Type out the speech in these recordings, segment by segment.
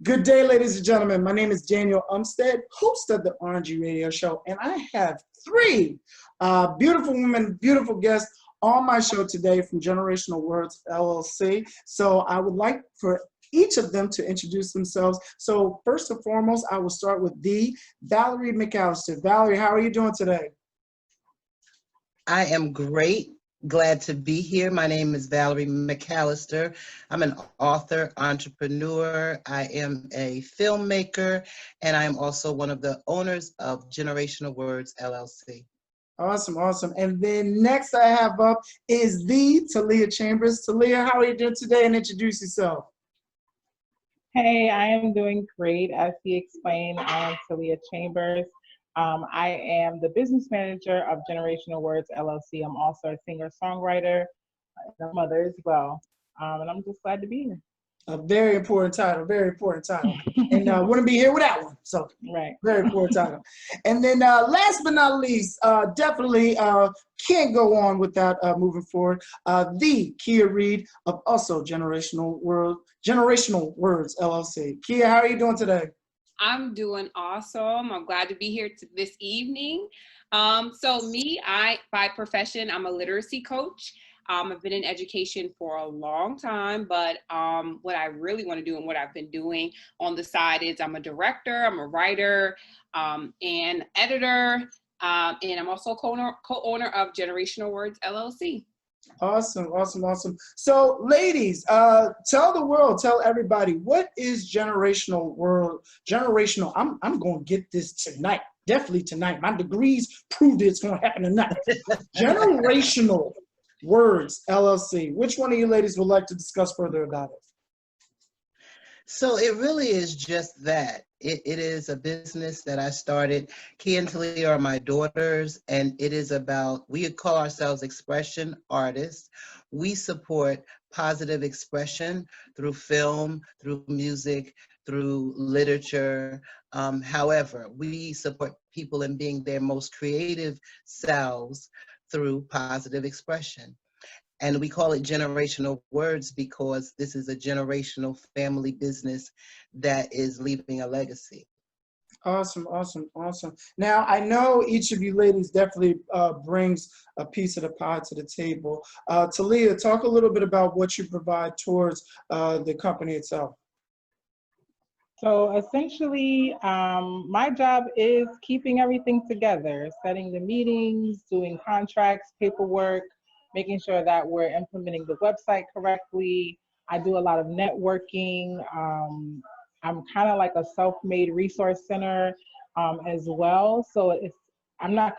Good day, ladies and gentlemen. My name is Daniel Umstead, host of the RNG radio show, and I have three beautiful women, beautiful guests on my show today from Generational Words LLC. So I would like for each of them to introduce themselves. So first and foremost, I will start with Valerie McAllister. Valerie, how are you doing today? I am great. Glad to be here. My name is Valerie McAllister. I'm an author, entrepreneur. I am a filmmaker, and I am also one of the owners of Generational Words LLC. Awesome, awesome. And then next I have up is Talia Chambers. Talia, how are you doing today? And introduce yourself. Hey, I am doing great. As he explained, I am Talia Chambers. I am the business manager of Generational Words LLC. I'm also a singer-songwriter and a mother as well. And I'm just glad to be here. A very important title, very important title. And wouldn't be here without one. So, right. Very important title. And then last but not least, definitely can't go on without moving forward, the Kia Reed of also Generational Words LLC. Kia, how are you doing today? I'm doing awesome. I'm glad to be here this evening. I, by profession, I'm a literacy coach. I've been in education for a long time, but what I really want to do and what I've been doing on the side is I'm a director, I'm a writer, and editor, and I'm also co-owner of Generational Words LLC. Awesome, awesome, awesome. So ladies, tell the world, tell everybody, what is generational? I'm going to get this tonight, definitely tonight. My degrees proved it's going to happen tonight. Generational Words LLC. Which one of you ladies would like to discuss further about it? So it really is just that. It is a business that I started. Kia and Talia are my daughters, and it is about, we call ourselves expression artists. We support positive expression through film, through music, through literature. However, we support people in being their most creative selves through positive expression. And we call it Generational Words because this is a generational family business that is leaving a legacy. Awesome, awesome, awesome. Now, I know each of you ladies definitely brings a piece of the pie to the table. Talia, talk a little bit about what you provide towards the company itself. So essentially, my job is keeping everything together, setting the meetings, doing contracts, paperwork, making sure that we're implementing the website correctly. I do a lot of networking. I'm kind of like a self-made resource center as well. So I'm not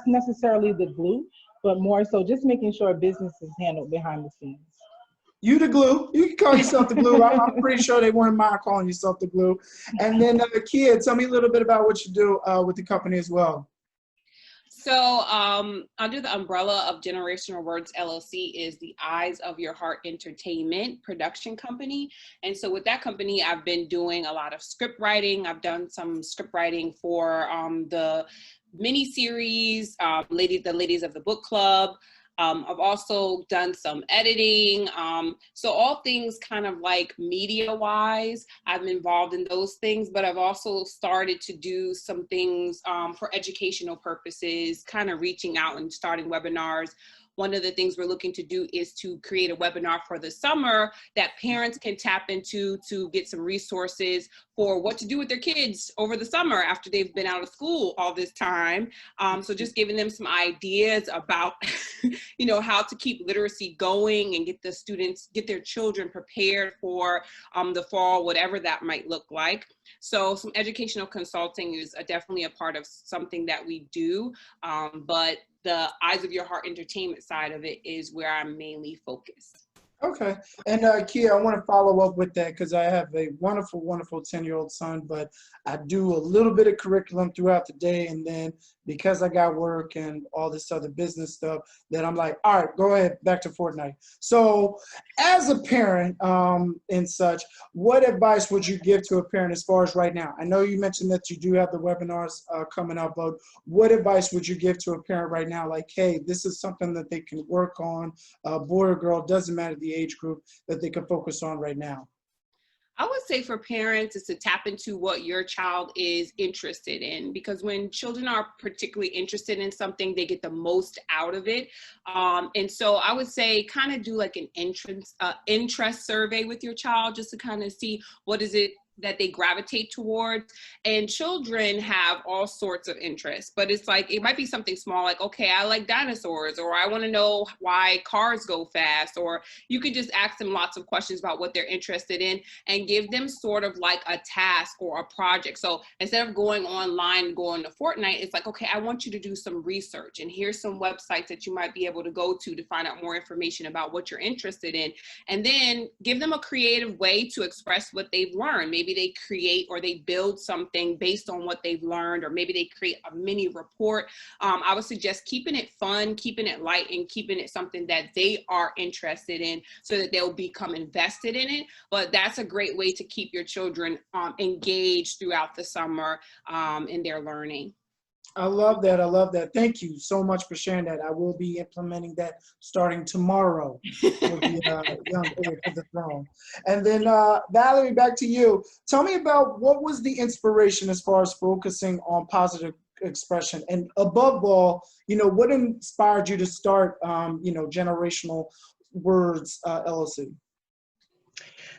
necessarily the glue, but more so just making sure business is handled behind the scenes. You the glue. You can call yourself the glue. I'm pretty sure they wouldn't mind calling yourself the glue. And then Kia, tell me a little bit about what you do with the company as well. So under the umbrella of Generational Words LLC is the Eyes of Your Heart Entertainment production company. And so with that company, I've been doing a lot of script writing. I've done some script writing for the mini-series, the Ladies of the Book Club. I've also done some editing. So all things kind of like media-wise, I'm involved in those things, but I've also started to do some things for educational purposes, kind of reaching out and starting webinars. One of the things we're looking to do is to create a webinar for the summer that parents can tap into to get some resources for what to do with their kids over the summer after they've been out of school all this time. So just giving them some ideas about, you know, how to keep literacy going and get the students, get their children prepared for the fall, whatever that might look like. So some educational consulting is definitely a part of something that we do, but the Eyes of Your Heart entertainment side of it is where I'm mainly focused. Okay. And Kia, I want to follow up with that because I have a wonderful, wonderful 10-year-old son, but I do a little bit of curriculum throughout the day. And then because I got work and all this other business stuff, that I'm like, all right, go ahead, back to Fortnite. So as a parent and such, what advice would you give to a parent as far as right now? I know you mentioned that you do have the webinars coming up, but what advice would you give to a parent right now? Like, hey, this is something that they can work on, boy or girl, doesn't matter the age group, that they can focus on right now. I would say for parents is to tap into what your child is interested in, because when children are particularly interested in something, they get the most out of it. And so I would say kind of do like an interest survey with your child, just to kind of see what is it that they gravitate towards. And children have all sorts of interests, but it's like, it might be something small, like, okay, I like dinosaurs, or I want to know why cars go fast, or you could just ask them lots of questions about what they're interested in and give them sort of like a task or a project. So instead of going online, going to Fortnite, it's like, okay, I want you to do some research, and here's some websites that you might be able to go to find out more information about what you're interested in. And then give them a creative way to express what they've learned. Maybe they create or they build something based on what they've learned, or maybe they create a mini report. I would suggest keeping it fun, keeping it light, and keeping it something that they are interested in, so that they'll become invested in it. But that's a great way to keep your children engaged throughout the summer in their learning. I love that. I love that. Thank you so much for sharing that. I will be implementing that starting tomorrow with the young heir to the throne. And then Valerie, back to you. Tell me about what was the inspiration as far as focusing on positive expression, and above all, what inspired you to start, Generational Words LLC?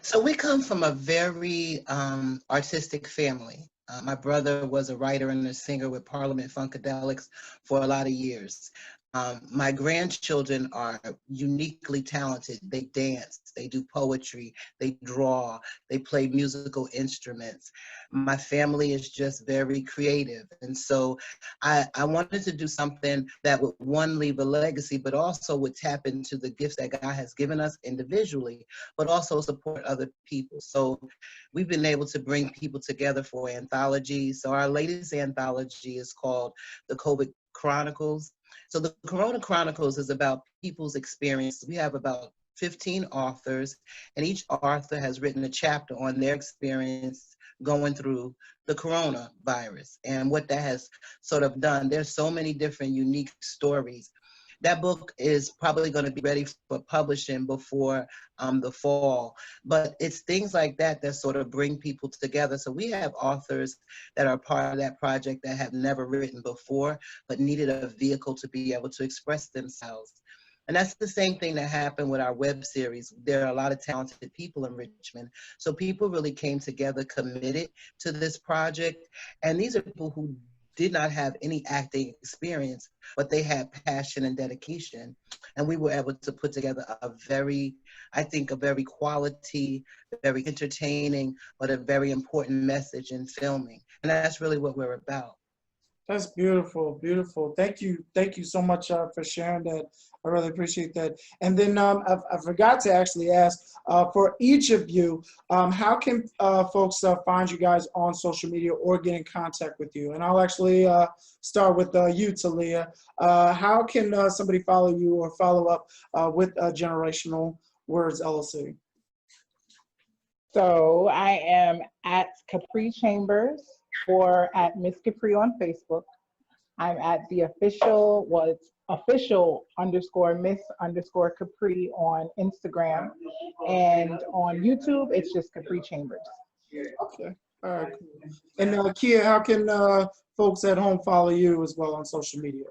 So we come from a very artistic family. My brother was a writer and a singer with Parliament Funkadelics for a lot of years. My grandchildren are uniquely talented. They dance, they do poetry, they draw, they play musical instruments. My family is just very creative. And so I wanted to do something that would, one, leave a legacy, but also would tap into the gifts that God has given us individually, but also support other people. So we've been able to bring people together for anthologies. So our latest anthology is called The COVID Chronicles. So the Corona Chronicles is about people's experience. We have about 15 authors, and each author has written a chapter on their experience going through the coronavirus and what that has sort of done. There's so many different unique stories. That book is probably going to be ready for publishing before the fall. But it's things like that that sort of bring people together. So we have authors that are part of that project that have never written before, but needed a vehicle to be able to express themselves. And that's the same thing that happened with our web series. There are a lot of talented people in Richmond. So people really came together, committed to this project. And these are people who did not have any acting experience, but they had passion and dedication. And we were able to put together a very quality, very entertaining, but a very important message in filming. And that's really what we're about. That's beautiful, beautiful. Thank you so much for sharing that. I really appreciate that. And then I forgot to actually ask for each of you, how can folks find you guys on social media or get in contact with you? And I'll actually start with you, Talia. How can somebody follow you or follow up with Generational Words LLC? So I am at Capri Chambers or at Miss Capri on Facebook. I'm at the official _Miss_Capri on Instagram. And on YouTube, it's just Capri Chambers. Okay, all right, cool. And Kia, how can folks at home follow you as well on social media?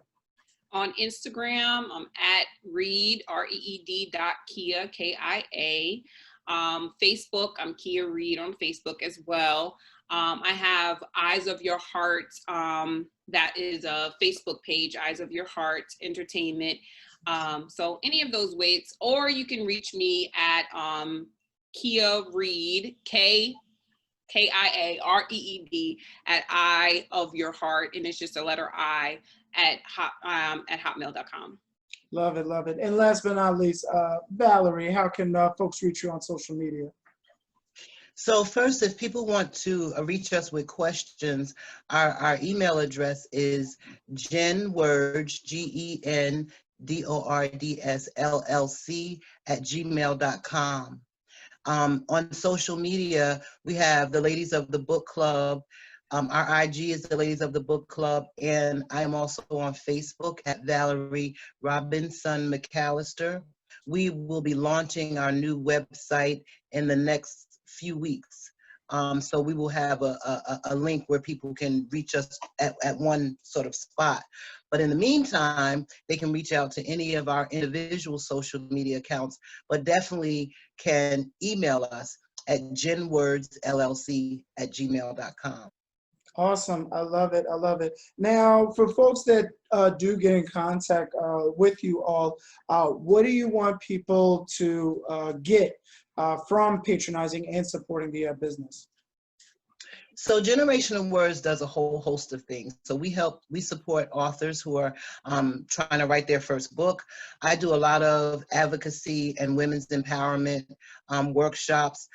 On Instagram, I'm at Reed, REED.Kia, KIA. Facebook, I'm Kia Reed on Facebook as well. I have Eyes of Your Heart. That is a Facebook page, Eyes of Your Heart Entertainment. So any of those ways, or you can reach me at Kia Reed, KIAREED at Eye of Your Heart, and it's just a letter I at hotmail.com. Love it, love it. And last but not least, Valerie, how can folks reach you on social media? So first, if people want to reach us with questions, our email address is genwords, GENDORDS LLC @gmail.com. On social media, we have the Ladies of the Book Club. Our IG is the Ladies of the Book Club, and I am also on Facebook at Valerie Robinson McAllister. We will be launching our new website in the next few weeks. So we will have a link where people can reach us at one sort of spot. But in the meantime, they can reach out to any of our individual social media accounts, but definitely can email us at genwordsllc@gmail.com. Awesome. I love it. I love it. Now, for folks that do get in contact with you all, what do you want people to get from patronizing and supporting the business? So Generational Words does a whole host of things. So we support authors who are trying to write their first book. I do a lot of advocacy and women's empowerment workshops.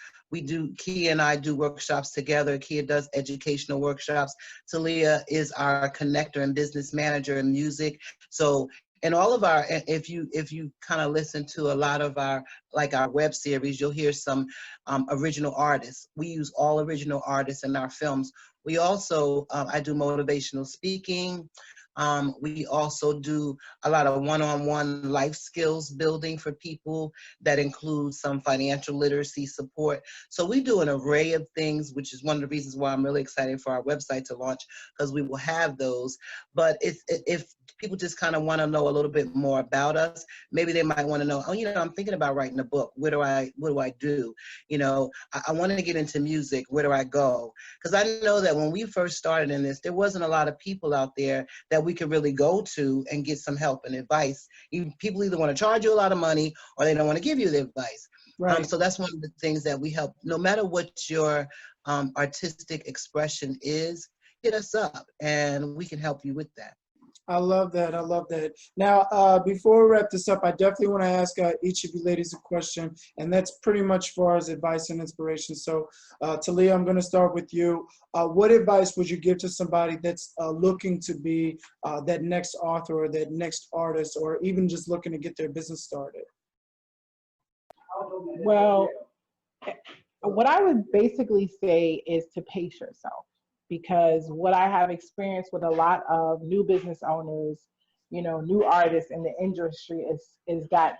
Kia and I do workshops together. Kia does educational workshops. Talia is our connector and business manager in music. So in all of our, if you kind of listen to a lot of our web series, you'll hear some original artists. We use all original artists in our films. We also, I do motivational speaking. We also do a lot of one-on-one life skills building for people that include some financial literacy support. So we do an array of things, which is one of the reasons why I'm really excited for our website to launch, because we will have those. But if people just kind of want to know a little bit more about us, maybe they might want to know, oh, I'm thinking about writing a book. What do I do? I want to get into music. Where do I go? Because I know that when we first started in this, there wasn't a lot of people out there that we could really go to and get some help and advice. People either want to charge you a lot of money or they don't want to give you the advice. Right. So that's one of the things that we help. No matter what your artistic expression is, hit us up and we can help you with that. I love that. I love that. Now, before we wrap this up, I definitely want to ask each of you ladies a question, and that's pretty much for as advice and inspiration. So, Talia, I'm going to start with you. What advice would you give to somebody that's looking to be that next author or that next artist, or even just looking to get their business started? Well, what I would basically say is to pace yourself, because what I have experienced with a lot of new business owners, new artists in the industry is that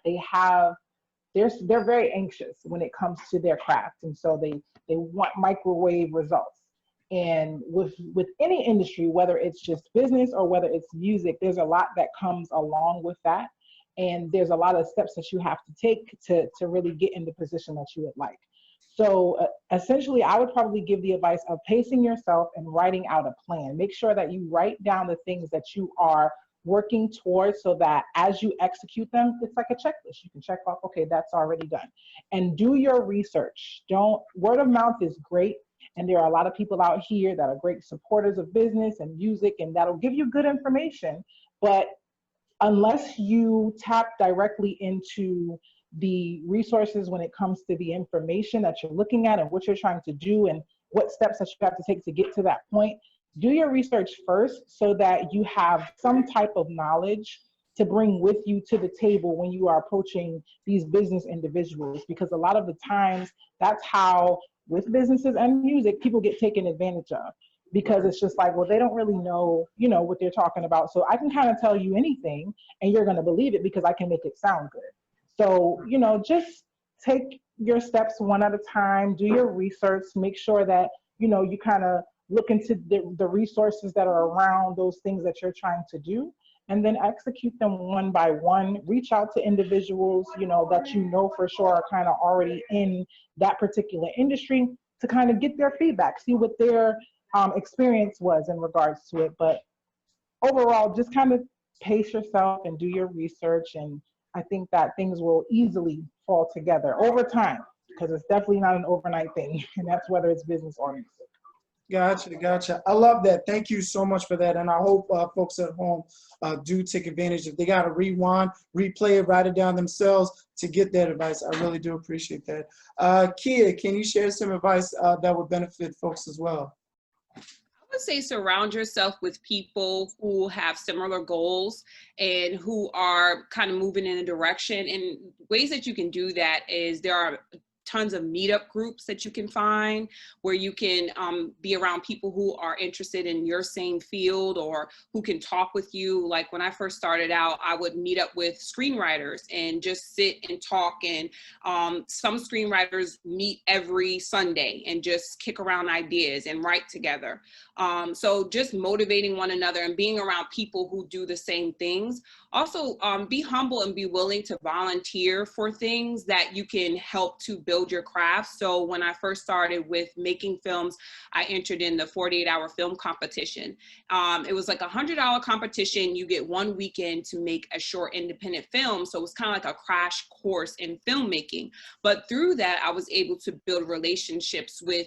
they're very anxious when it comes to their craft, and so they want microwave results. And with any industry, whether it's just business or whether it's music, there's a lot that comes along with that, and there's a lot of steps that you have to take to really get in the position that you would like. So essentially, I would probably give the advice of pacing yourself and writing out a plan. Make sure that you write down the things that you are working towards, so that as you execute them, it's like a checklist. You can check off, okay, that's already done. And do your research. Word of mouth is great. And there are a lot of people out here that are great supporters of business and music, and that'll give you good information. But unless you tap directly into the resources when it comes to the information that you're looking at and what you're trying to do and what steps that you have to take to get to that point, do your research first so that you have some type of knowledge to bring with you to the table when you are approaching these business individuals. Because a lot of the times, that's how, with businesses and music, people get taken advantage of. Because it's just like, well, they don't really know, what they're talking about. So I can kind of tell you anything and you're going to believe it because I can make it sound good. So, just take your steps one at a time, do your research, make sure that, you kind of look into the resources that are around those things that you're trying to do, and then execute them one by one. Reach out to individuals, that for sure are kind of already in that particular industry to kind of get their feedback, see what their experience was in regards to it. But overall, just kind of pace yourself and do your research, and I think that things will easily fall together over time, because it's definitely not an overnight thing, and that's whether it's business or music. Gotcha. I love that. Thank you so much for that. And I hope folks at home do take advantage. If they got to rewind, replay it, write it down themselves to get that advice. I really do appreciate that. Kia, can you share some advice that would benefit folks as well? I would say surround yourself with people who have similar goals and who are kind of moving in a direction. And ways that you can do that is there are tons of meetup groups that you can find where you can be around people who are interested in your same field or who can talk with you. Like when I first started out, I would meet up with screenwriters and just sit and talk. And some screenwriters meet every Sunday and just kick around ideas and write together. So just motivating one another and being around people who do the same things. Also, be humble and be willing to volunteer for things that you can help to build your craft. So when I first started with making films, I entered in the 48-hour film competition. It was like $100 competition. You get 1 weekend to make a short independent film. So it was kind of like a crash course in filmmaking. But through that, I was able to build relationships with,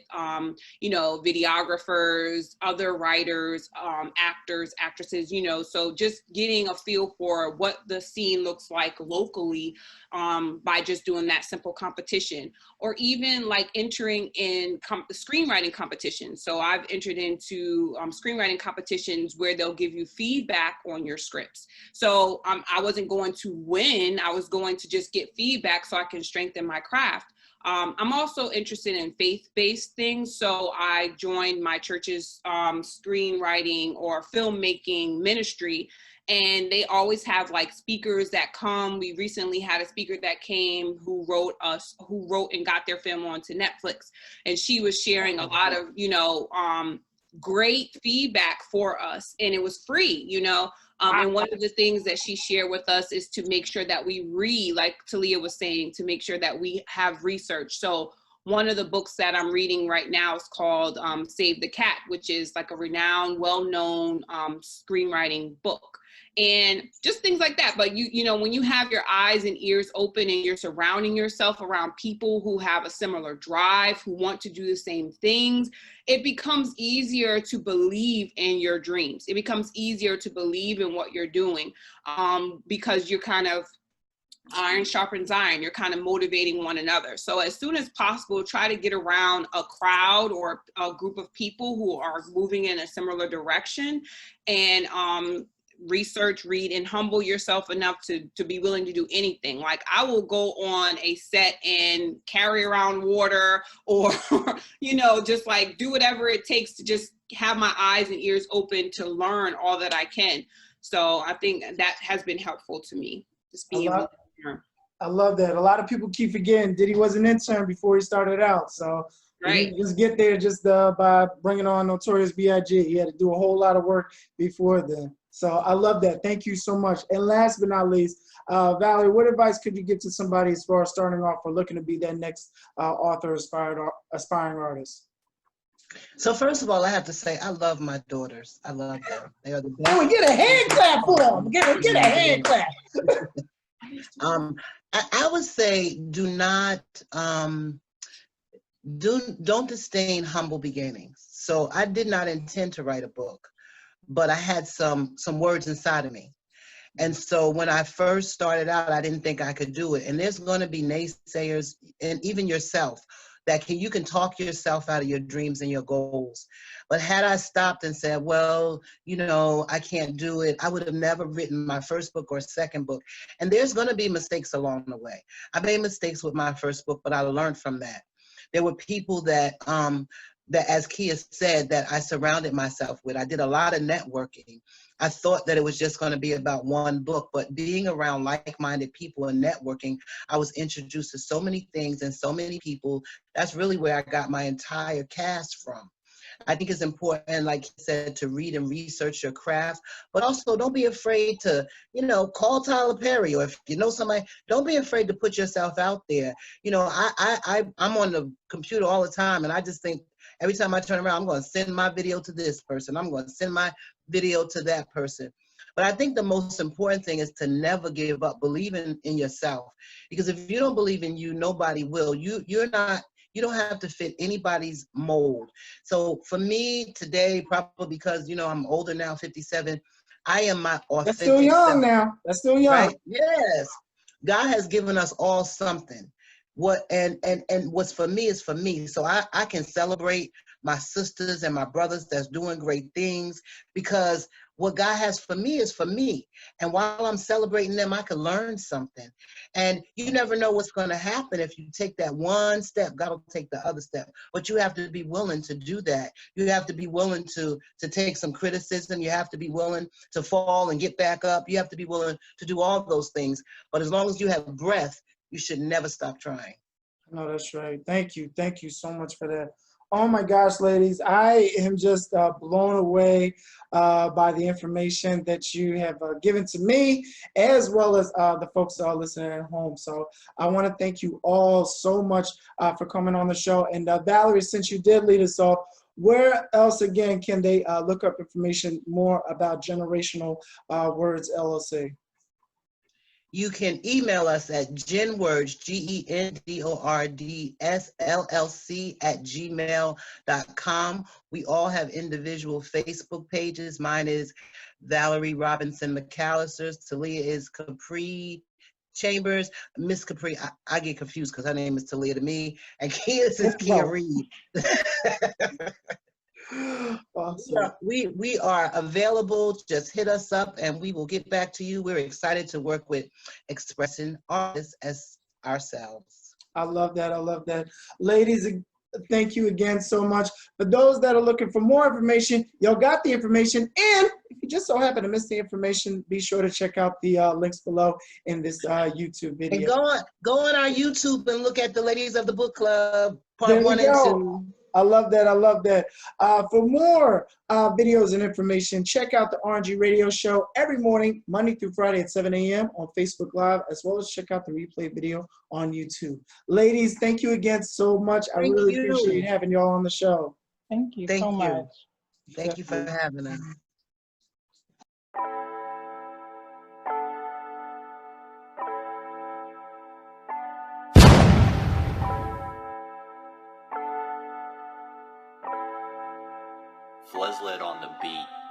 you know, videographers, other writers, actors, actresses, you know, so just getting a feel for what the scene looks like locally by just doing that simple competition, or even like entering in screenwriting competitions. So I've entered into screenwriting competitions where they'll give you feedback on your scripts. So I wasn't going to win, I was going to just get feedback so I can strengthen my craft. I'm also interested in faith-based things. So I joined my church's screenwriting or filmmaking ministry, and they always have like speakers that come. We recently had a speaker that came who wrote and got their film onto Netflix. And she was sharing a lot of, you know, great feedback for us, and it was free, you know. And one of the things that she shared with us is to make sure that we read, like Talia was saying, to make sure that we have research. So one of the books that I'm reading right now is called Save the Cat, which is like a renowned, well-known screenwriting book. And just things like that. But you know, when you have your eyes and ears open and you're surrounding yourself around people who have a similar drive, who want to do the same things, it becomes easier to believe in your dreams. It becomes easier to believe in what you're doing because you're kind of iron sharpens iron. You're kind of motivating one another. So as soon as possible, try to get around a crowd or a group of people who are moving in a similar direction, and research, read, and humble yourself enough to be willing to do anything. Like I will go on a set and carry around water, or you know, just like do whatever it takes to just have my eyes and ears open to learn all that I can. So I think that has been helpful to me. Just being able to learn. I love that. A lot of people keep forgetting Diddy was an intern before he started out. So Right. he didn't just get there just by bringing on Notorious B.I.G. He had to do a whole lot of work before then. So I love that. Thank you so much. And last but not least, Valerie, what advice could you give to somebody as far as starting off or looking to be that next author, aspiring artist? So first of all, I have to say, I love my daughters. I love them. They are the best. Oh, get a hand clap for them. Get a hand clap. I would say do not, don't disdain humble beginnings. So I did not intend to write a book, but I had some words inside of me. And so when I first started out, I didn't think I could do it. And there's going to be naysayers, and even yourself, that you can talk yourself out of your dreams and your goals. But had I stopped and said, well, you know, I can't do it, I would have never written my first book or second book. And there's going to be mistakes along the way. I made mistakes with my first book, but I learned from that. There were people that, as Kia said, that I surrounded myself with. I did a lot of networking. I thought that it was just going to be about one book, but being around like-minded people and networking, I was introduced to so many things and so many people. That's really where I got my entire cast from. I think it's important, like you said, to read and research your craft, but also don't be afraid to, you know, call Tyler Perry, or if you know somebody, don't be afraid to put yourself out there. You know, I'm on the computer all the time, and I just think every time I turn around, I'm going to send my video to this person. I'm going to send my video to that person. But I think the most important thing is to never give up, believing in yourself. Because if you don't believe in you, nobody will. You don't have to fit anybody's mold. So for me today, probably because, you know, I'm older now, 57, I am my authentic That's still young self. now. That's still young. Right? Yes. God has given us all something. And what's for me is for me. So I can celebrate my sisters and my brothers that's doing great things, because what God has for me is for me. And while I'm celebrating them, I can learn something. And you never know what's going to happen if you take that one step. God will take the other step. But you have to be willing to do that. You have to be willing to take some criticism. You have to be willing to fall and get back up. You have to be willing to do all those things. But as long as you have breath, you should never stop trying. No, that's right. Thank you. Thank you so much for that. Oh my gosh, ladies, I am just blown away by the information that you have given to me, as well as the folks that are listening at home. So I want to thank you all so much for coming on the show. And Valerie, since you did lead us off, where else again can they look up information more about Generational Words LLC? You can email us at genwords, GENDORDSLLC@gmail.com. We all have individual Facebook pages. Mine is Valerie Robinson McAllister's. Talia is Capri Chambers. Miss Capri, I get confused because her name is Talia to me. And Kia's is Kia Reed. Awesome. We are available. Just hit us up and we will get back to you. We're excited to work with expressing artists as ourselves. I love that. I love that. Ladies, thank you again so much. For those that are looking for more information, y'all got the information. And if you just so happen to miss the information, be sure to check out the links below in this YouTube video. And go on our YouTube and look at the Ladies of the Book Club, There part 1 we and go. 2. I love that. I love that. For more videos and information, check out the RNG radio show every morning, Monday through Friday at 7 a.m. on Facebook Live, as well as check out the replay video on YouTube. Ladies, thank you again so much. I really appreciate having y'all on the show. Thank you so much. Thank you for having us. Fleslet on the beat.